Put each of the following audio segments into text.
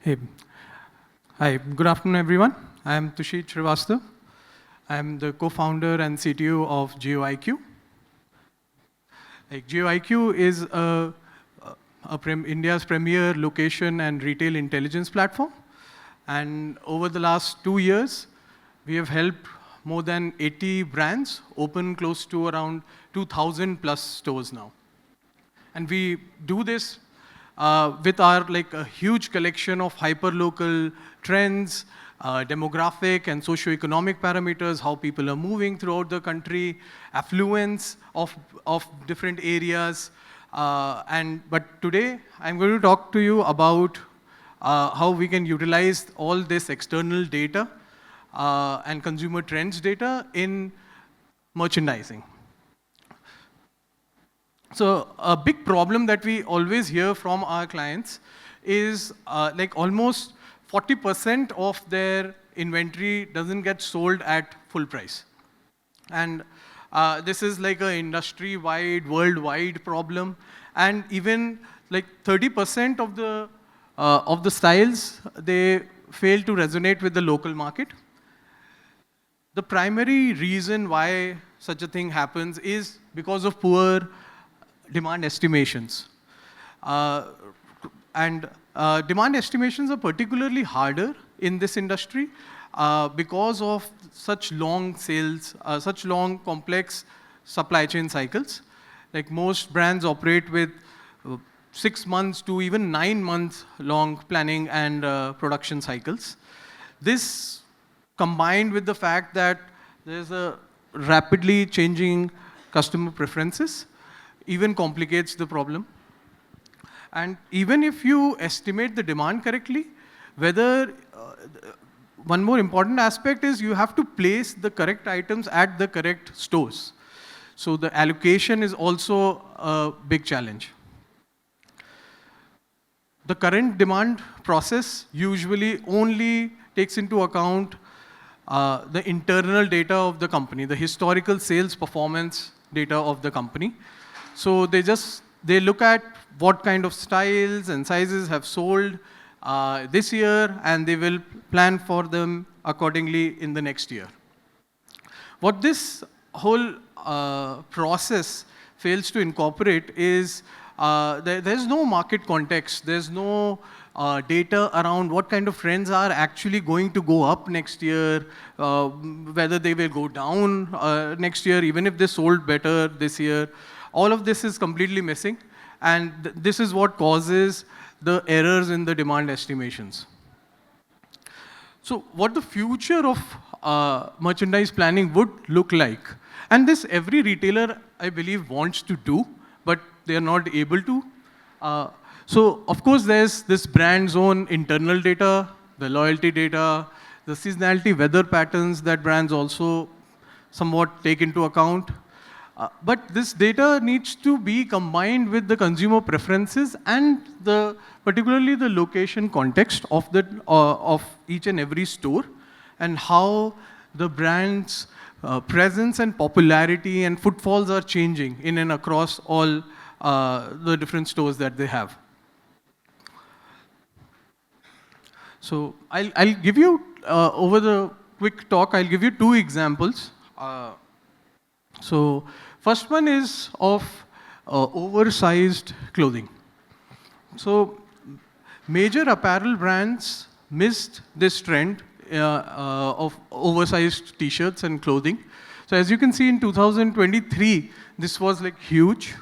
Hey. Hi, good afternoon, everyone. I'm Tusheet Shrivastava. I'm the co-founder and CTO of GeoIQ. GeoIQ is India's premier location and retail intelligence platform. And over the last 2 years, we have helped more than 80 brands open close to around 2,000 plus stores now. And we do this with our a huge collection of hyperlocal trends, demographic and socio-economic parameters, how people are moving throughout the country, affluence of different areas. But today, I'm going to talk to you about how we can utilize all this external data and consumer trends data in merchandising. So a big problem that we always hear from our clients is almost 40% of their inventory doesn't get sold at full price. And this is like an industry-wide, worldwide problem. And even 30% of the styles, they fail to resonate with the local market. The primary reason why such a thing happens is because of poor demand estimations. Demand estimations are particularly harder in this industry because of such long sales, such long complex supply chain cycles. Like most brands operate with 6 months to even 9 months long planning and production cycles. This combined with the fact that there's a rapidly changing customer preferences even complicates the problem. And even if you estimate the demand correctly, one more important aspect is you have to place the correct items at the correct stores. So the allocation is also a big challenge. The current demand process usually only takes into account the internal data of the company, the historical sales performance data of the company. So they look at what kind of styles and sizes have sold this year, and they will plan for them accordingly in the next year. What this whole process fails to incorporate is there's no market context. There's no data around what kind of trends are actually going to go up next year, whether they will go down next year, even if they sold better this year. All of this is completely missing, and this is what causes the errors in the demand estimations. So what the future of merchandise planning would look like, and this every retailer, I believe, wants to do, but they are not able to. So of course, there's this brand's own internal data, the loyalty data, the seasonality weather patterns that brands also somewhat take into account. But this data needs to be combined with the consumer preferences and particularly the location context of each and every store, and how the brand's presence and popularity and footfalls are changing in and across all the different stores that they have. So I'll give you, over the quick talk, I'll give you 2 examples. So first one is of oversized clothing. So major apparel brands missed this trend of oversized t-shirts and clothing. So as you can see in 2023, this was huge.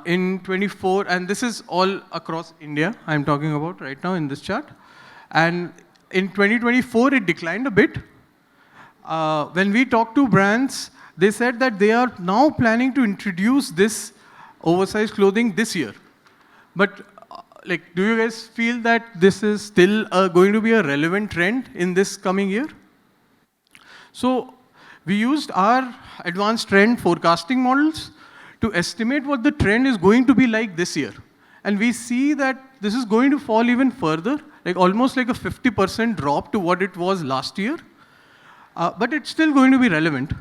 In 24, and this is all across India, I'm talking about right now in this chart. And in 2024, it declined a bit. When we talked to brands, they said that they are now planning to introduce this oversized clothing this year. But do you guys feel that this is still going to be a relevant trend in this coming year? So we used our advanced trend forecasting models to estimate what the trend is going to be like this year. And we see that this is going to fall even further, almost a 50% drop to what it was last year. But it's still going to be relevant,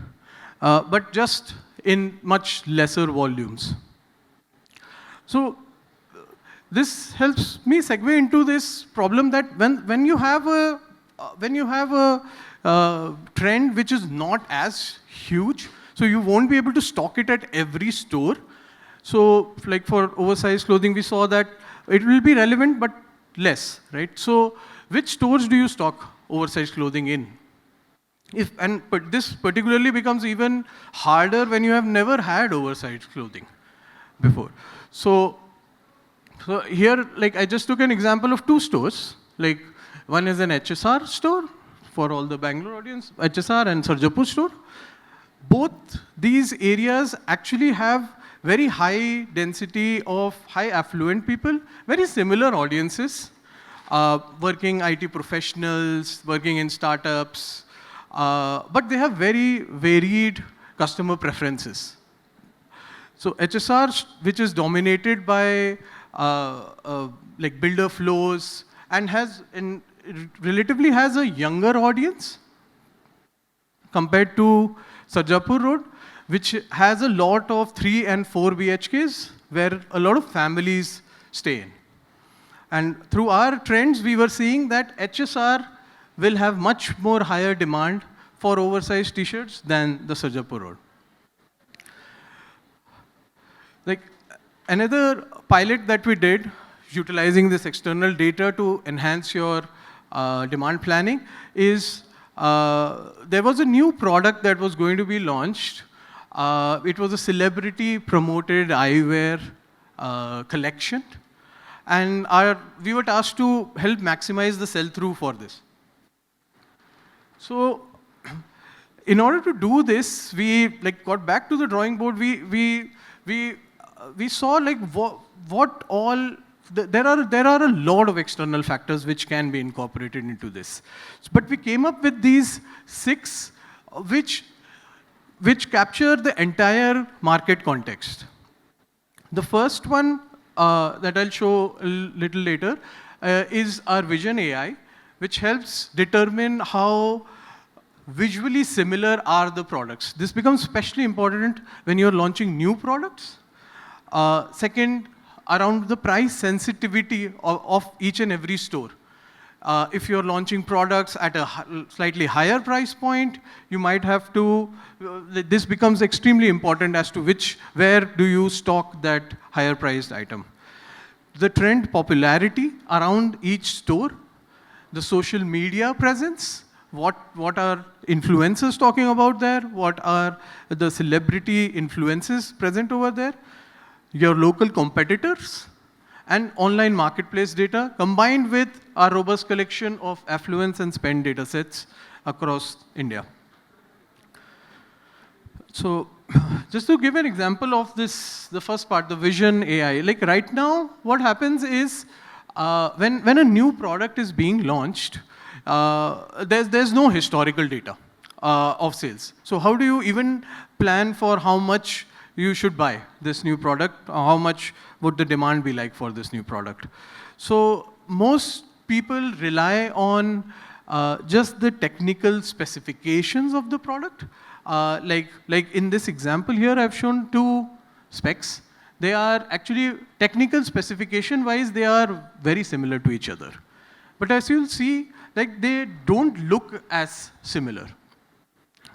but just in much lesser volumes. So this helps me segue into this problem that when you have a trend which is not as huge, so you won't be able to stock it at every store. So like for oversized clothing, we saw that it will be relevant, but less, right? So which stores do you stock oversized clothing in? But this particularly becomes even harder when you have never had oversized clothing before. So here, like I just took an example of two stores. Like one is an HSR store for all the Bangalore audience, HSR and Sarjapur store. Both these areas actually have very high density of high affluent people, very similar audiences, working IT professionals, working in startups, but they have very varied customer preferences. So HSR, which is dominated by like builder flows and relatively has a younger audience compared to Sarjapur Road, which has a lot of 3 and 4 BHKs where a lot of families stay in. And through our trends, we were seeing that HSR will have much more higher demand for oversized t-shirts than the Sarjapur Road. Like another pilot that we did, utilizing this external data to enhance your demand planning, is there was a new product that was going to be launched. It was a celebrity-promoted eyewear collection. And we were tasked to help maximize the sell-through for this. So in order to do this, we got back to the drawing board. We saw like what all there are a lot of external factors which can be incorporated into this. But we came up with these 6 which capture the entire market context. The first one that I'll show a little later is our Vision AI, which helps determine how visually similar are the products. This becomes especially important when you're launching new products. Second, around the price sensitivity of each and every store. If you're launching products at a slightly higher price point, you might have to, this becomes extremely important as to where do you stock that higher priced item. The trend popularity around each store, the social media presence, what are influencers talking about there, what are the celebrity influences present over there, your local competitors, and online marketplace data combined with our robust collection of affluence and spend data sets across India. So just to give an example of this, the first part, the Vision AI, like right now, what happens is when a new product is being launched, there's no historical data of sales. So how do you even plan for how much you should buy this new product? How much would the demand be like for this new product? So most people rely on just the technical specifications of the product. Like in this example here, I've shown 2 specs. They are actually technical specification wise, they are very similar to each other. But as you'll see, like they don't look as similar.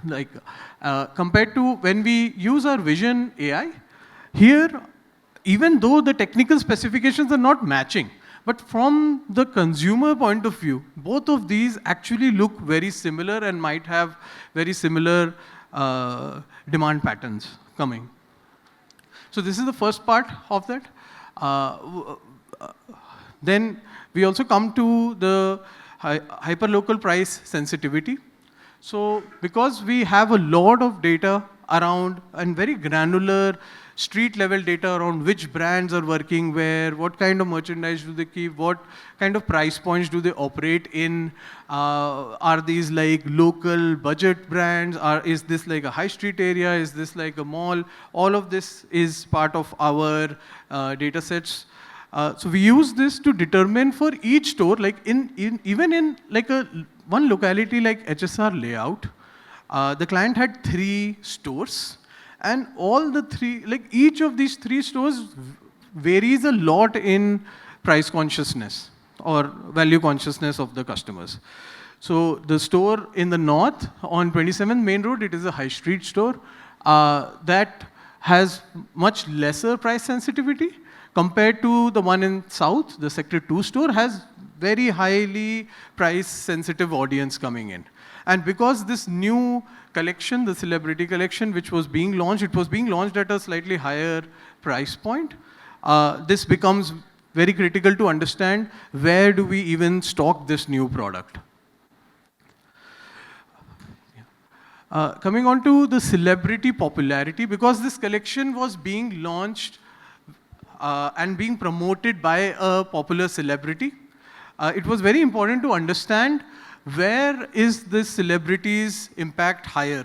Like compared to when we use our Vision AI, here, even though the technical specifications are not matching, but from the consumer point of view, both of these actually look very similar and might have very similar demand patterns coming. So this is the first part of that. Then we also come to the hyperlocal price sensitivity. So because we have a lot of data around and very granular street level data around which brands are working where, what kind of merchandise do they keep, what kind of price points do they operate in, are these like local budget brands, is this like a high street area, is this like a mall? All of this is part of our data sets. So we use this to determine for each store, like even in like one locality like HSR layout, the client had 3 stores, and all the 3, like each of these 3 stores varies a lot in price consciousness or value consciousness of the customers. So the store in the north on 27th Main Road, it is a high street store that has much lesser price sensitivity compared to the one in south. The Sector 2 store has very highly price sensitive audience coming in. And because this new collection, the celebrity collection, which was being launched, it was being launched at a slightly higher price point. This becomes very critical to understand where do we even stock this new product. Coming on to the celebrity popularity, because this collection was being launched and being promoted by a popular celebrity, it was very important to understand where is this celebrity's impact higher?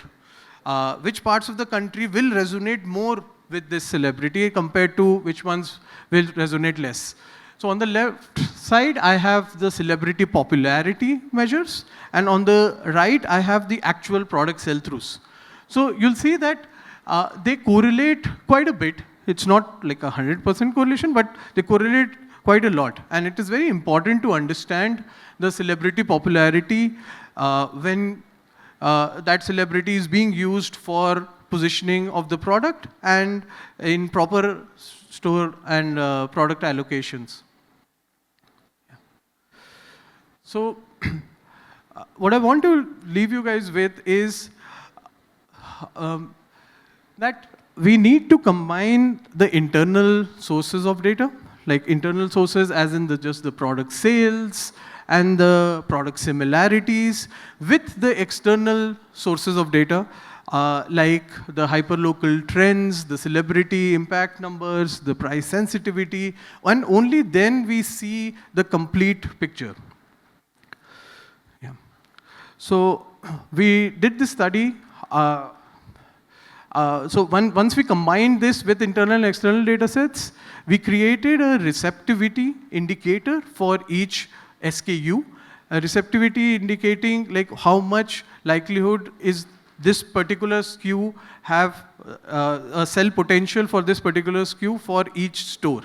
Which parts of the country will resonate more with this celebrity compared to which ones will resonate less? So on the left side, I have the celebrity popularity measures, and on the right, I have the actual product sell-throughs. So you'll see that they correlate quite a bit. It's not like 100% correlation, but they correlate quite a lot. And it is very important to understand the celebrity popularity when that celebrity is being used for positioning of the product and in proper store and product allocations. So what I want to leave you guys with is that we need to combine the internal sources of data, like internal sources as in just the product sales and the product similarities, with the external sources of data, like the hyperlocal trends, the celebrity impact numbers, the price sensitivity, and only then we see the complete picture. Yeah. So we did this study. Once we combined this with internal and external data sets, we created a receptivity indicator for each SKU. A receptivity indicating like how much likelihood is this particular SKU have a sell potential for this particular SKU for each store.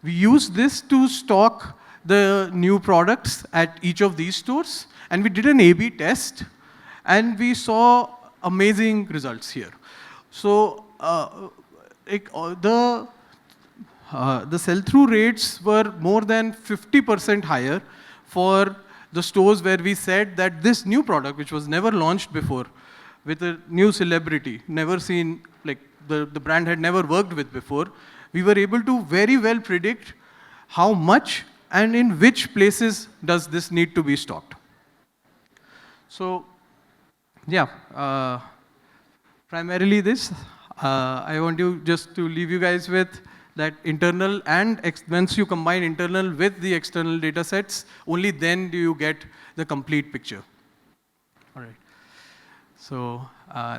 We use this to stock the new products at each of these stores, and we did an A/B test, and we saw amazing results here. So the sell-through rates were more than 50% higher for the stores where we said that this new product, which was never launched before, with a new celebrity, never seen, like the brand had never worked with before, we were able to very well predict how much and in which places does this need to be stocked. So, yeah. Primarily this, I want you just to leave you guys with that internal and once you combine internal with the external data sets, only then do you get the complete picture. All right. So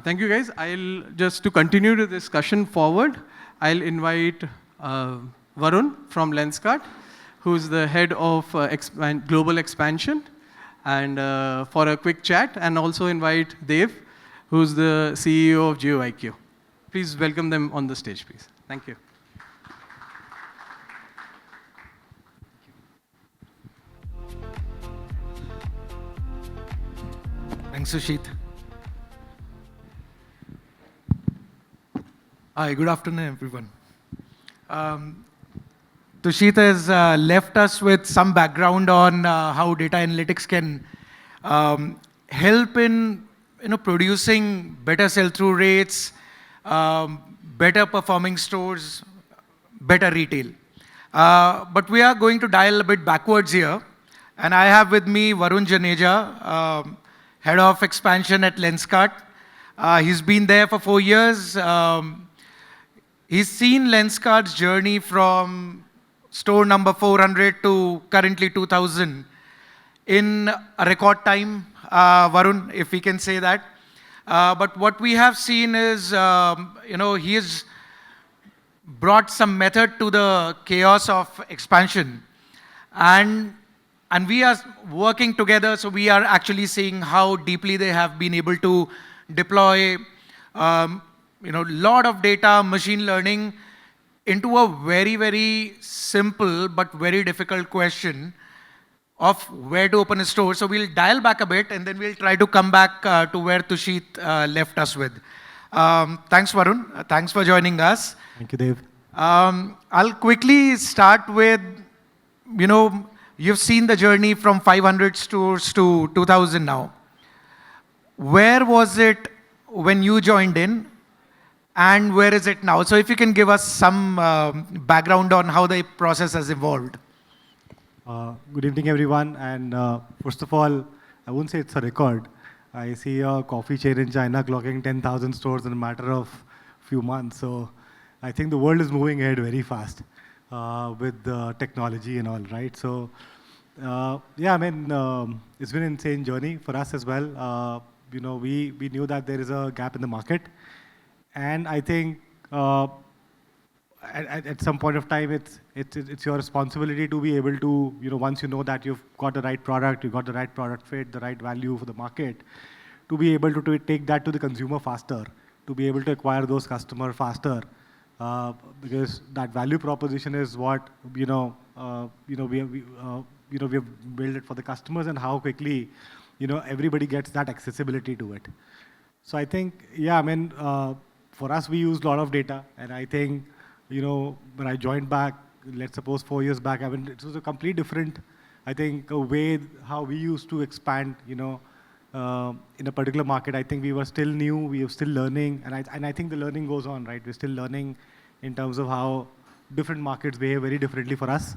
thank you guys. I'll just to continue the discussion forward, I'll invite Varun from Lenskart, who's the head of global expansion, and for a quick chat, and also invite Dev, who's the CEO of GeoIQ. Please welcome them on the stage, please. Thank you. Thanks, Tusheet. Hi, good afternoon, everyone. Tusheet has left us with some background on how data analytics can help in producing better sell-through rates, better performing stores, better retail. But we are going to dial a bit backwards here. And I have with me Varun Juneja, Head of Expansion at Lenskart. He's been there for 4 years. He's seen Lenskart's journey from store number 400 to currently 2,000 in a record time, Varun, if we can say that. But what we have seen is, he has brought some method to the chaos of expansion. And we are working together, so we are actually seeing how deeply they have been able to deploy lot of data, machine learning, into a very, very simple but very difficult question of where to open a store. So we'll dial back a bit and then we'll try to come back to where Tusheet left us with. Thanks, Varun. Thanks for joining us. Thank you, Dev. I'll quickly start with, you've seen the journey from 500 stores to 2,000 now. Where was it when you joined in and where is it now? So if you can give us some background on how the process has evolved. Good evening, everyone. And first of all, I wouldn't say it's a record. I see a coffee chain in China clocking 10,000 stores in a matter of few months. So I think the world is moving ahead very fast with technology and all, right? So yeah, I mean, it's been an insane journey for us as well. We knew that there is a gap in the market. And I think at some point of time, it's your responsibility to be able to, once you know that you've got the right product, you've got the right product fit, the right value for the market, to be able to take that to the consumer faster, to be able to acquire those customers faster, because that value proposition is what we have built it for the customers, and how quickly everybody gets that accessibility to it. So I think, yeah, I mean, for us, we use a lot of data, and I think, when I joined back, let's suppose 4 years back, I mean, it was a complete different, I think, a way how we used to expand, in a particular market. I think we were still new, we were still learning, and I think the learning goes on, right? We're still learning in terms of how different markets behave very differently for us.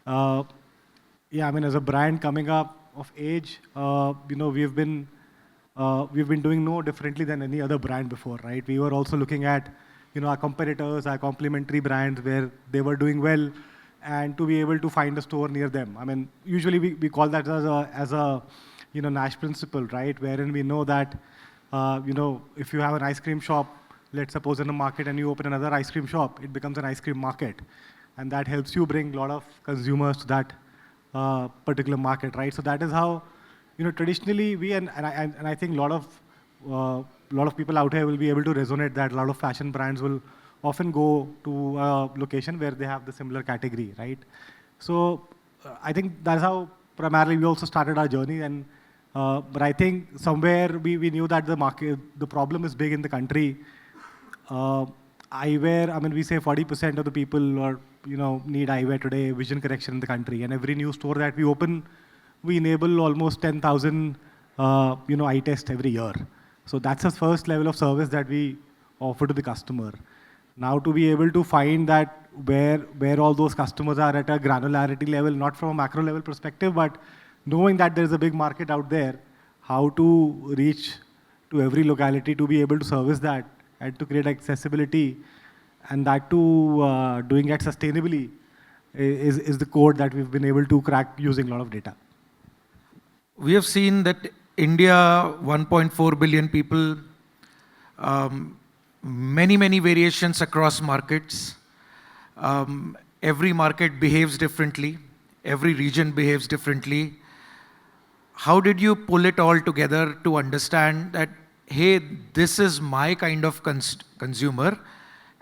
Yeah, I mean, as a brand coming up of age, we've been doing no differently than any other brand before, right? We were also looking at, our competitors, our complementary brands where they were doing well, and to be able to find a store near them. I mean, usually we call that as a Nash principle, right? Wherein we know that, if you have an ice cream shop, let's suppose in a market, and you open another ice cream shop, it becomes an ice cream market. And that helps you bring a lot of consumers to that particular market, right? So that is how, traditionally we, and I think a lot of people out here will be able to resonate that a lot of fashion brands will often go to a location where they have the similar category, right? So I think that's how primarily we also started our journey. And but I think somewhere we knew that the problem is big in the country. Eyewear, I mean, we say 40% of the people need eyewear today, vision correction in the country. And every new store that we open, we enable almost 10,000 eye tests every year. So that's the first level of service that we offer to the customer. Now to be able to find that where all those customers are at a granularity level, not from a macro level perspective, but knowing that there's a big market out there, how to reach to every locality to be able to service that and to create accessibility, and that too doing it sustainably is the code that we've been able to crack using a lot of data. We have seen that India, 1.4 billion people, many variations across markets. Every market behaves differently. Every region behaves differently. How did you pull it all together to understand that, hey, this is my kind of consumer,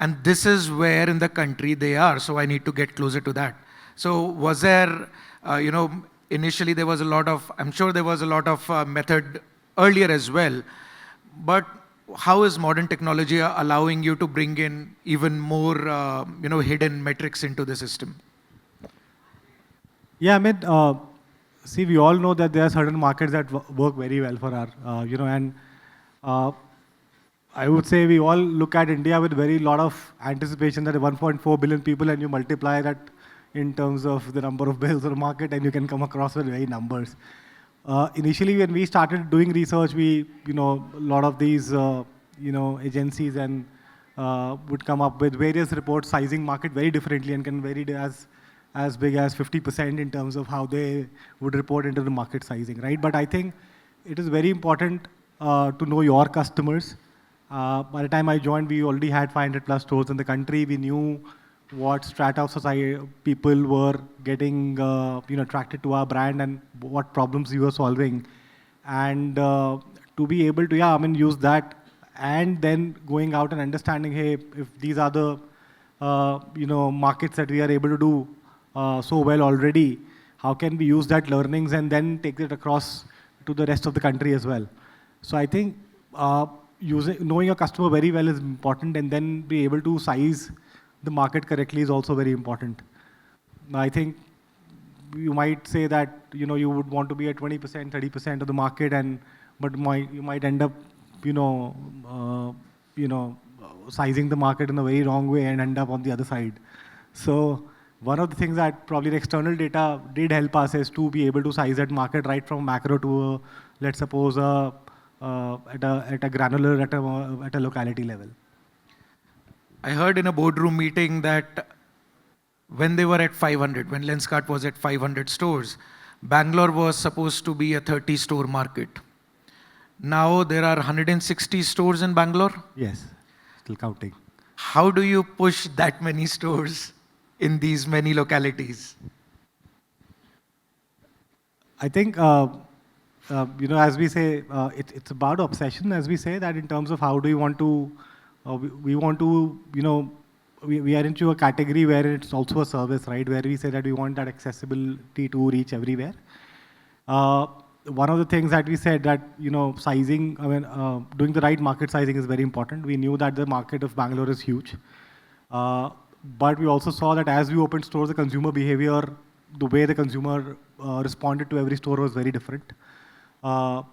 and this is where in the country they are, so I need to get closer to that. So was there, initially there was a lot of, I'm sure there was a lot of method earlier as well, but how is modern technology allowing you to bring in even more, hidden metrics into the system? Yeah, I mean, see, we all know that there are certain markets that work very well for our, and I would say we all look at India with very lot of anticipation that 1.4 billion people, and you multiply that in terms of the number of bills or market, and you can come across with very numbers. Initially, when we started doing research, a lot of these, agencies and would come up with various reports sizing market very differently and can vary as big as 50% in terms of how they would report into the market sizing, right? But I think it is very important to know your customers. By the time I joined, we already had 500 plus stores in the country. We knew what strata of society people were getting attracted to our brand and what problems we were solving. And to be able to, use that, and then going out and understanding, hey, if these are the markets that we are able to do so well already, how can we use that learnings and then take it across to the rest of the country as well? So I think knowing your customer very well is important, and then be able to size the market correctly is also very important. I think you might say that you would want to be at 20%, 30% of the market, but you might end up sizing the market in a very wrong way and end up on the other side. So one of the things that probably the external data did help us is to be able to size that market right from macro to let's suppose at a granular at a locality level. I heard in a boardroom meeting that when they were at 500, when Lenskart was at 500 stores, Bangalore was supposed to be a 30-store market. Now there are 160 stores in Bangalore. Yes, still counting. How do you push that many stores in these many localities? I think, as we say, it's about obsession, as we say, that in terms of how do you want to, we want to, we are into a category where it's also a service, right? Where we say that we want that accessibility to reach everywhere. One of the things that we said that, sizing, doing the right market sizing is very important. We knew that the market of Bangalore is huge. But we also saw that as we opened stores, the consumer behavior, the way the consumer responded to every store was very different. And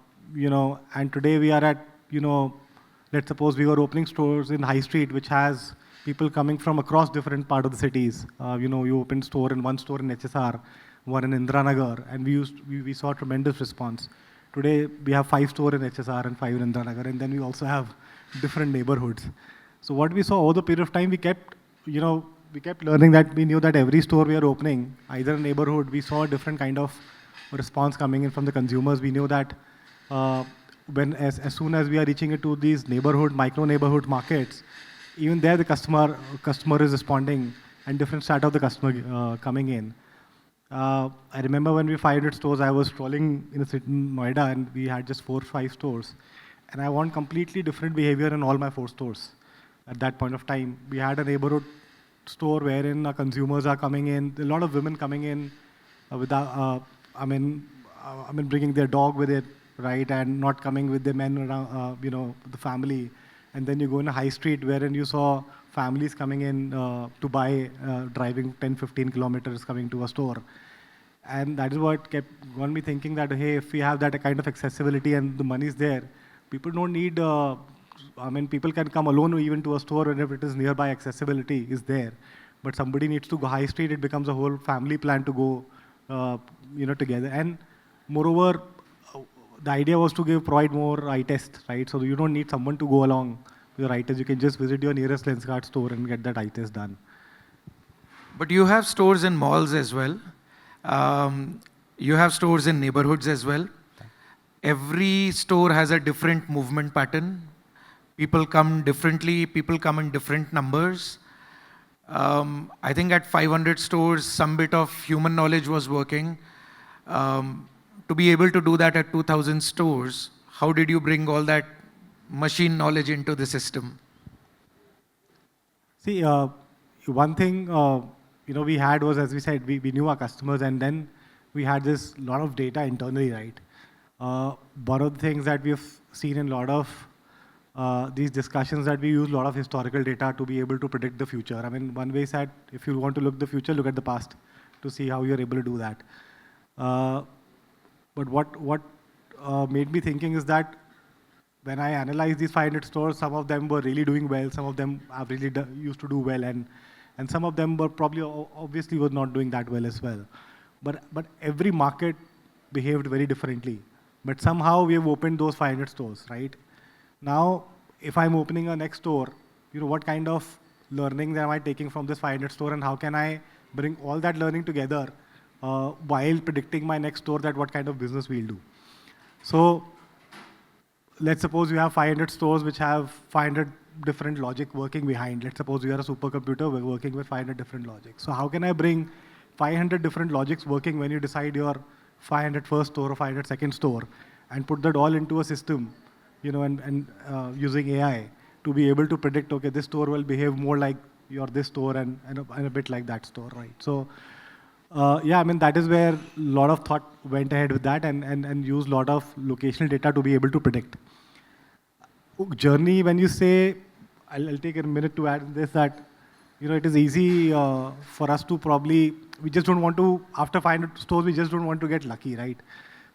today we are at, let's suppose we were opening stores in High Street, which has people coming from across different parts of the cities. You opened one store in HSR, one in Indiranagar, and we saw tremendous response. Today we have 5 stores in HSR and 5 in Indiranagar, and then we also have different neighborhoods. So what we saw over the period of time, we kept learning that we knew that every store we are opening, either a neighborhood, we saw a different kind of response coming in from the consumers. We knew that as soon as we are reaching into these micro neighborhood markets, even there the customer is responding and different start of the customer coming in. I remember when we 500 stores, I was strolling in a city in Noida and we had just 4 or 5 stores. And I want completely different behavior in all my 4 stores. At that point of time, we had a neighborhood store wherein our consumers are coming in, a lot of women coming in bringing their dog with it, right? And not coming with the men around, the family. And then you go in a high street wherein you saw families coming in to buy, driving 10, 15 kilometers coming to a store. And that is what got me thinking that, hey, if we have that kind of accessibility and the money is there, people don't need, people can come alone even to a store whenever it is nearby, accessibility is there. But somebody needs to go high street, it becomes a whole family plan to go, together. And moreover, the idea was to provide more eye tests, right? So you don't need someone to go along with your eye test. You can just visit your nearest Lenskart store and get that eye test done. But you have stores in malls as well. You have stores in neighborhoods as well. Every store has a different movement pattern. People come differently. People come in different numbers. I think at 500 stores, some bit of human knowledge was working. To be able to do that at 2,000 stores, how did you bring all that machine knowledge into the system? See, one thing we had was, as we said, we knew our customers, and then we had this lot of data internally, right? One of the things that we've seen in a lot of these discussions that we use a lot of historical data to be able to predict the future. One way is that if you want to look the future, look at the past to see how you're able to do that. But what made me thinking is that when I analyzed these 500 stores, some of them were really doing well, some of them have really used to do well, and some of them were probably obviously was not doing that well as well. But every market behaved very differently. But somehow we have opened those 500 stores, right? Now, if I'm opening a next store, what kind of learning am I taking from this 500 store, and how can I bring all that learning together while predicting my next store that what kind of business we'll do. So let's suppose you have 500 stores which have 500 different logic working behind. Let's suppose you are a supercomputer, we're working with 500 different logics. So how can I bring 500 different logics working when you decide your 500 first store or 500 second store and put that all into a system, and using AI to be able to predict, okay, this store will behave more like you're this store and a bit like that store, right? So, yeah, I mean, that is where a lot of thought went ahead with that and used a lot of locational data to be able to predict. Journey, when you say, I'll take a minute to add this, that, it is easy for us to probably, we just don't want to, after 500 stores, we just don't want to get lucky, right?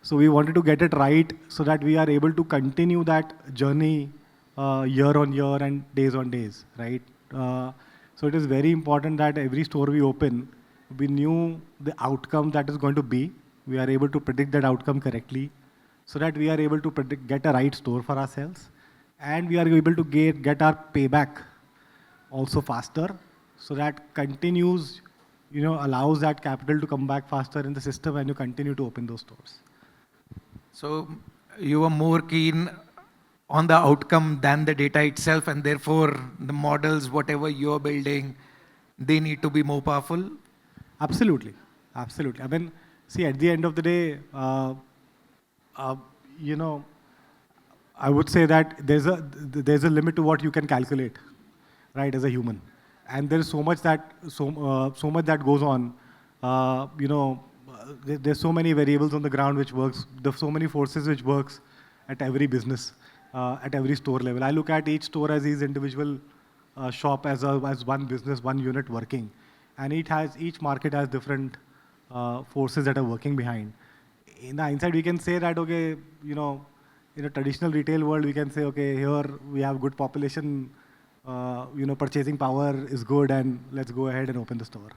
So we wanted to get it right so that we are able to continue that journey year on year and days on days, right? So it is very important that every store we open, we knew the outcome that is going to be. We are able to predict that outcome correctly so that we are able to get a right store for ourselves. And we are able to get our payback also faster, so that continues, allows that capital to come back faster in the system and you continue to open those stores. So you are more keen on the outcome than the data itself, and therefore the models, whatever you're building, they need to be more powerful? Absolutely. Absolutely. I mean, see, at the end of the day, I would say that there's a limit to what you can calculate, right, as a human. And there's so much that goes on. There's so many variables on the ground which works. There's so many forces which works at every business, at every store level. I look at each store as each individual shop as one business, one unit working, and each market has different forces that are working behind. In the hindsight, we can say that, okay, in a traditional retail world, we can say, okay, here we have good population, purchasing power is good, and let's go ahead and open the store.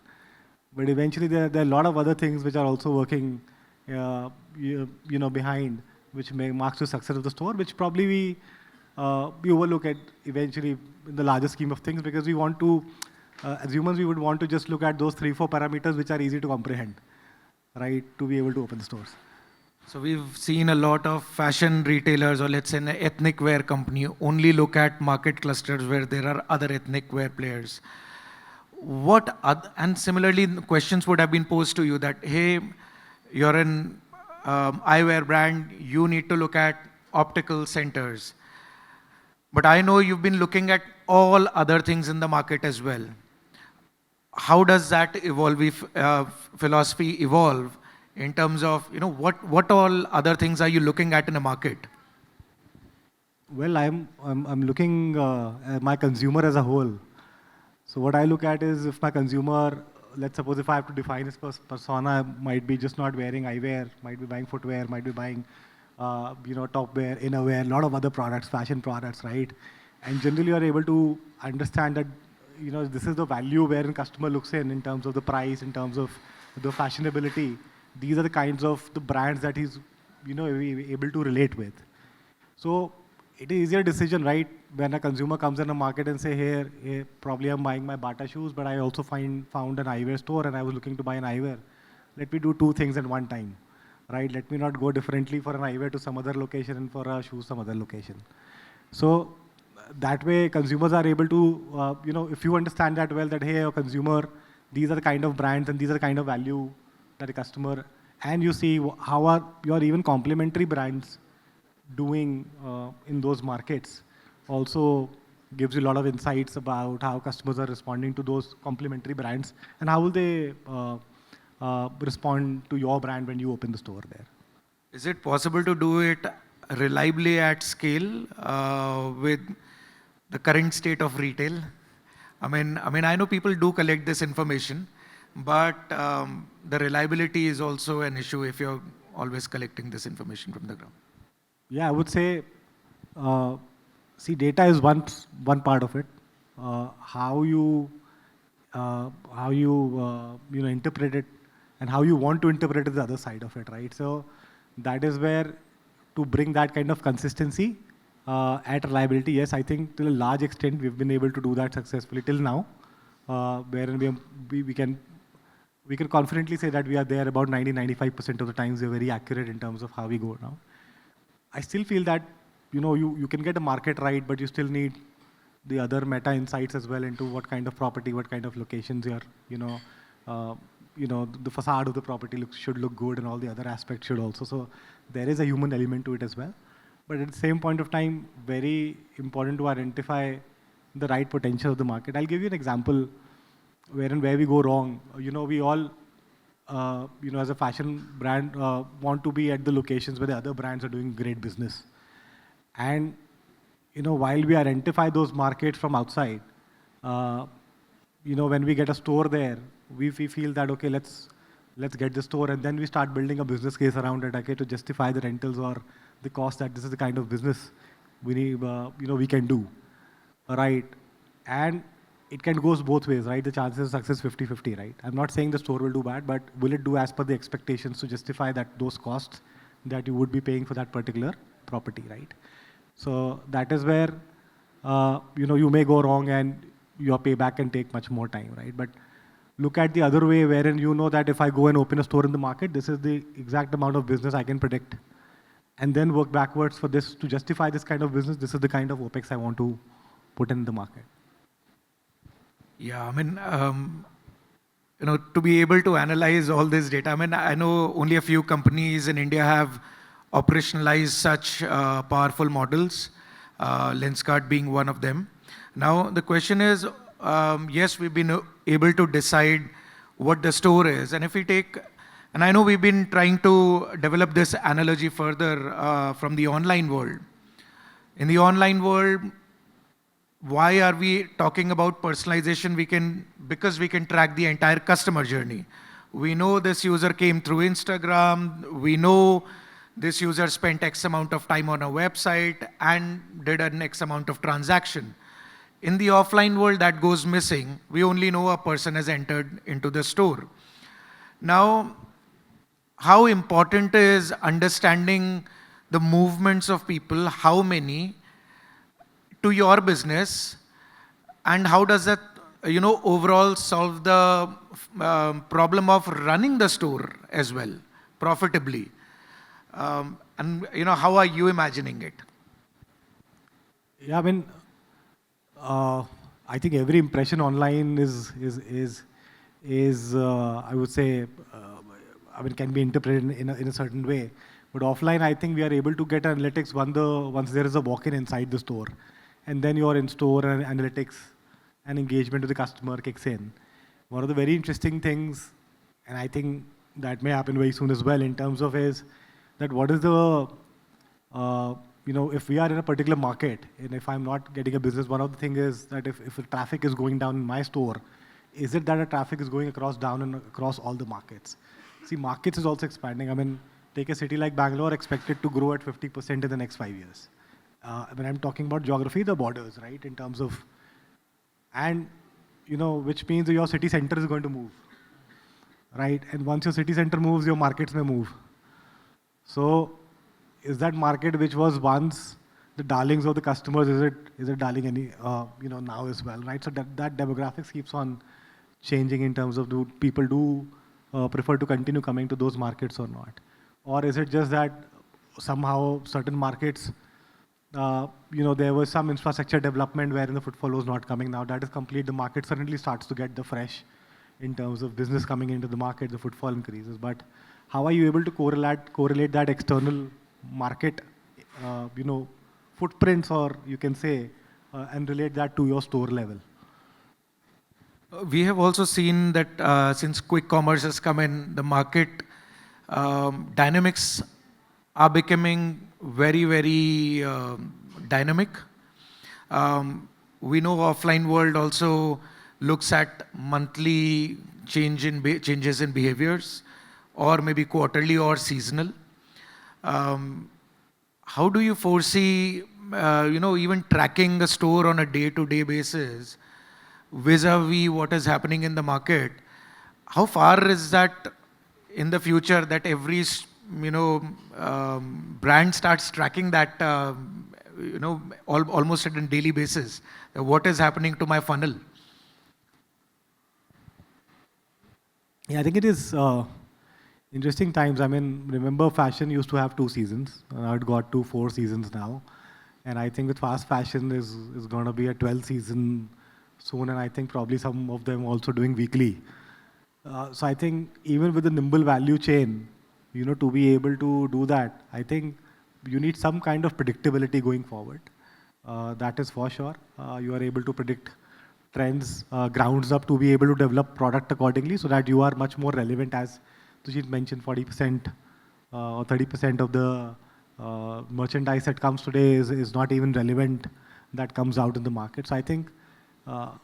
But eventually, there are a lot of other things which are also working, behind, which marks the success of the store, which probably we overlook at eventually in the larger scheme of things, because we want to, as humans, we would want to just look at those 3-4 parameters which are easy to comprehend, right, to be able to open the stores. So we've seen a lot of fashion retailers, or let's say an ethnic wear company, only look at market clusters where there are other ethnic wear players. And similarly, questions would have been posed to you that, hey, you're an eyewear brand, you need to look at optical centers. But I know you've been looking at all other things in the market as well. How does that philosophy evolve in terms of, what all other things are you looking at in a market? Well, I'm looking at my consumer as a whole. So what I look at is, if my consumer, let's suppose if I have to define this persona, might be just not wearing eyewear, might be buying footwear, might be buying, top wear, innerwear, a lot of other products, fashion products, right? And generally, you are able to understand that, this is the value wherein customer looks in terms of the price, in terms of the fashionability. These are the kinds of the brands that he's, able to relate with. So it is easier decision, right? When a consumer comes in a market and say, hey, probably I'm buying my Bata shoes, but I also found an eyewear store and I was looking to buy an eyewear. Let me do two things at one time, right? Let me not go differently for an eyewear to some other location and for a shoe some other location. So that way consumers are able to, if you understand that well, that, hey, a consumer, these are the kind of brands and these are the kind of value that a customer, and you see how are your even complementary brands doing in those markets, also gives you a lot of insights about how customers are responding to those complementary brands and how will they respond to your brand when you open the store there. Is it possible to do it reliably at scale with the current state of retail? I mean, I know people do collect this information, but the reliability is also an issue if you're always collecting this information from the ground. Yeah, I would say, see, data is one part of it. How you interpret it and how you want to interpret it is the other side of it, right? So that is where, to bring that kind of consistency at reliability, yes, I think to a large extent we've been able to do that successfully till now, wherein we can confidently say that we are there about 90-95% of the times. We're very accurate in terms of how we go now. I still feel that, you can get a market right, but you still need the other meta insights as well into what kind of property, what kind of locations the facade of the property should look good and all the other aspects should also. So there is a human element to it as well. But at the same point of time, very important to identify the right potential of the market. I'll give you an example where we go wrong. We all, as a fashion brand, want to be at the locations where the other brands are doing great business. And, while we identify those markets from outside, when we get a store there, we feel that, okay, let's get the store, and then we start building a business case around it, okay, to justify the rentals or the cost that this is the kind of business we need, we can do, right? And it can goes both ways, right? The chances of success 50-50, right? I'm not saying the store will do bad, but will it do as per the expectations to justify that those costs that you would be paying for that particular property, right? So that is where, you may go wrong and your payback can take much more time, right? But look at the other way, wherein you know that if I go and open a store in the market, this is the exact amount of business I can predict. And then work backwards for this to justify this kind of business. This is the kind of OPEX I want to put in the market. Yeah, I mean, to be able to analyze all this data, I mean, I know only a few companies in India have operationalized such powerful models, Lenskart being one of them. Now, the question is, yes, we've been able to decide what the store is. And if we take, and I know we've been trying to develop this analogy further from the online world. In the online world, why are we talking about personalization? Because we can track the entire customer journey. We know this user came through Instagram. We know this user spent X amount of time on a website and did an X amount of transaction. In the offline world, that goes missing. We only know a person has entered into the store. Now, how important is understanding the movements of people, how many, to your business, and how does that, overall solve the problem of running the store as well, profitably? And how are you imagining it? Yeah, I mean, I think every impression online is I would say, can be interpreted in a certain way. But offline, I think we are able to get analytics once there is a walk-in inside the store. And then your in-store and analytics and engagement with the customer kicks in. One of the very interesting things, and I think that may happen very soon as well, in terms of is that what is the, if we are in a particular market, and if I'm not getting a business, one of the things is that if the traffic is going down in my store, is it that the traffic is going down and across all the markets? See, markets is also expanding. I mean, take a city like Bangalore, expected to grow at 50% in the next 5 years. When I'm talking about geography, the borders, right, in terms of, and, which means your city center is going to move, right? And once your city center moves, your markets may move. So is that market which was once the darlings of the customers, is it darling now as well, right? So that demographics keeps on changing in terms of do people prefer to continue coming to those markets or not? Or is it just that somehow certain markets, there was some infrastructure development wherein the footfall was not coming. Now that is complete. The market suddenly starts to get the fresh in terms of business coming into the market, the footfall increases. But how are you able to correlate that external market, footprints, or you can say, and relate that to your store level? We have also seen that since quick commerce has come in, the market dynamics are becoming very, very dynamic. We know offline world also looks at monthly changes in behaviors, or maybe quarterly or seasonal. How do you foresee, even tracking the store on a day-to-day basis vis-a-vis what is happening in the market? How far is that in the future that every brand starts tracking that, almost at a daily basis? What is happening to my funnel? Yeah, I think it is interesting times. I mean, remember fashion used to have 2 seasons. It got to 4 seasons now. And I think with fast fashion is going to be a 12th season soon. And I think probably some of them also doing weekly. So I think even with the nimble value chain, to be able to do that, I think you need some kind of predictability going forward. That is for sure. You are able to predict trends grounds up to be able to develop product accordingly so that you are much more relevant. As Tusheet mentioned, 40% or 30% of the merchandise that comes today is not even relevant that comes out in the market. So I think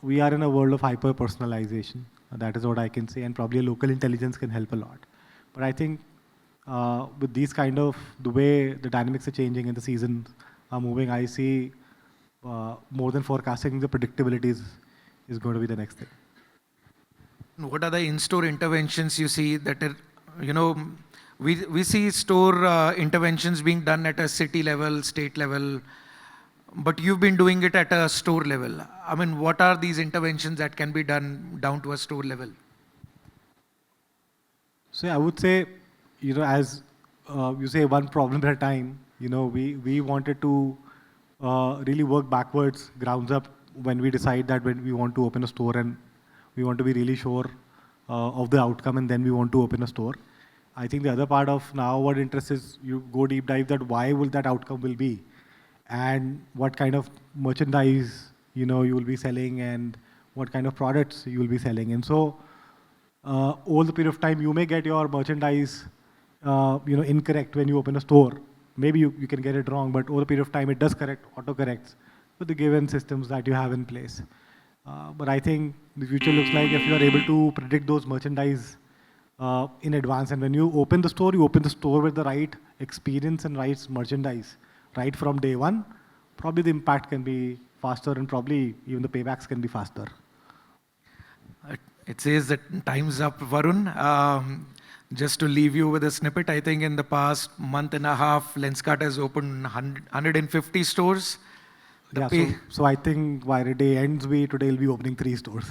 we are in a world of hyper personalization. That is what I can say, and probably local intelligence can help a lot. But I think with these kind of the way the dynamics are changing and the seasons are moving, I see more than forecasting, the predictability is going to be the next thing. What are the in-store interventions you see that are, we see store interventions being done at a city level, state level, but you've been doing it at a store level. I mean, what are these interventions that can be done down to a store level? So I would say, as you say, one problem at a time. We wanted to really work backwards, grounds up, when we decide that when we want to open a store and we want to be really sure of the outcome, and then we want to open a store. I think the other part of now what interests is you go deep dive that why will that outcome will be, and what kind of merchandise you will be selling, and what kind of products you will be selling. And so over the period of time, you may get your merchandise incorrect when you open a store. Maybe you can get it wrong, but over a period of time, it does correct, auto-corrects with the given systems that you have in place. But I think the future looks like if you are able to predict those merchandise in advance, and when you open the store with the right experience and right merchandise, right from day one, probably the impact can be faster, and probably even the paybacks can be faster. It says that time's up, Varun. Just to leave you with a snippet, I think in the past month and a half, Lenskart has opened 150 stores. So I think by the day ends, today will be opening 3 stores.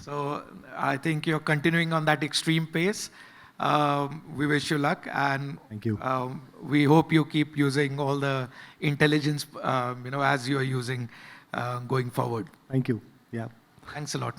So I think you're continuing on that extreme pace. We wish you luck, and thank you. We hope you keep using all the intelligence, as you are using going forward. Thank you. Yeah. Thanks a lot.